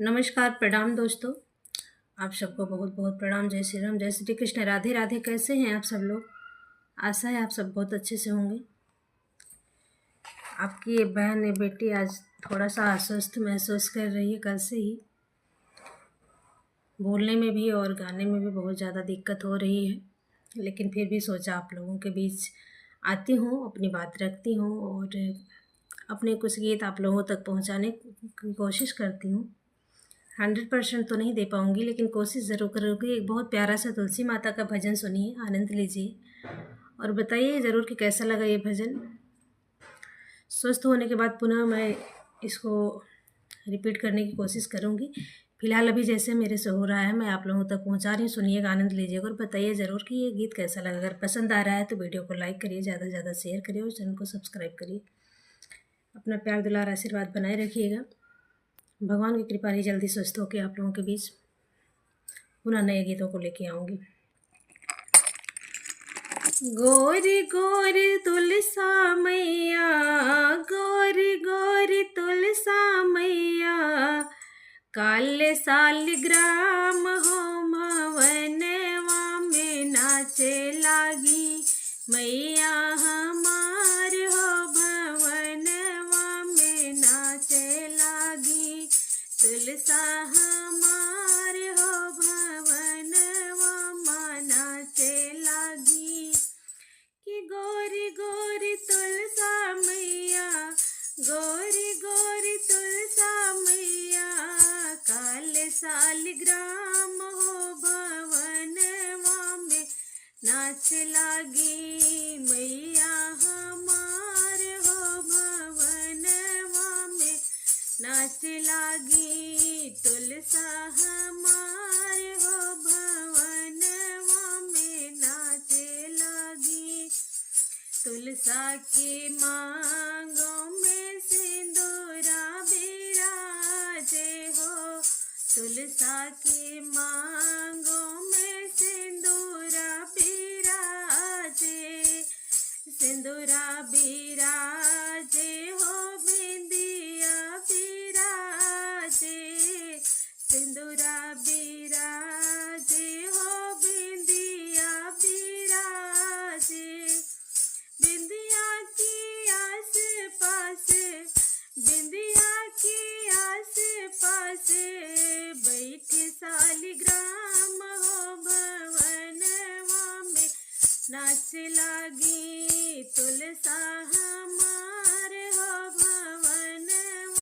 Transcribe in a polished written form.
नमस्कार, प्रणाम दोस्तों। आप सबको बहुत बहुत प्रणाम। जय श्री राम, जय श्री कृष्ण, राधे राधे। कैसे हैं आप सब लोग? आशा है आप सब बहुत अच्छे से होंगे। आपकी ये बहन ये बेटी आज थोड़ा सा अस्वस्थ महसूस कर रही है कल से ही। बोलने में भी और गाने में भी बहुत ज़्यादा दिक्कत हो रही है, लेकिन फिर भी सोचा आप लोगों के बीच आती हूँ, अपनी बात रखती हूँ और अपने कुछ गीत आप लोगों तक पहुँचाने की कोशिश करती हूँ। 100% तो नहीं दे पाऊँगी, लेकिन कोशिश ज़रूर करूँगी। एक बहुत प्यारा सा तुलसी माता का भजन सुनिए, आनंद लीजिए और बताइए ज़रूर कि कैसा लगा ये भजन। स्वस्थ होने के बाद पुनः मैं इसको रिपीट करने की कोशिश करूँगी। फ़िलहाल अभी जैसे मेरे से हो रहा है मैं आप लोगों तक पहुँचा रही हूँ। सुनिएगा, आनंद लीजिएगा और बताइए ज़रूर कि ये गीत कैसा लगा। अगर पसंद आ रहा है तो वीडियो को लाइक करिए, ज़्यादा से ज़्यादा शेयर करिए और चैनल को सब्सक्राइब करिए। अपना प्यार दुलार आशीर्वाद बनाए रखिएगा। भगवान की कृपा रही, जल्दी स्वस्थ होकर आप लोगों के बीच पुनः नए गीतों को लेके आऊँगी। गोरी गोरी तुलसा मैया, गोरी गोरी तुलसा मैया, काले सालिग्राम हो भवनवा में नाचे लागी। मैया हमार हो भवनवा में नाचे लागी। तुलसा हमार हो भवनवा में नाचे लागी। कि गोरी गोरी तुलसा मैया, गोरी गोरी तुलसा मैया, काले सालिग्राम हो भवनवा में नाच लागी। मैया हमार हो भवनवा में नाच लागी। तुलसा हमार हो भवनवा में नाच लागी। तुलसा की मांगों में सिंदूरा बिराजे हो, तुलसा की मांगों में सिंदूरा बिराजे। सिंदूरा बिराजे हो, बिंदिया बिराजे। सिंदूरा बिराजे हो, बिंदिया बिराजे। बिंदिया की आस पास, बिंदिया की आस पास, बैठे सालिग्राम हो भवनवा में नाच लागी। तुलसा हम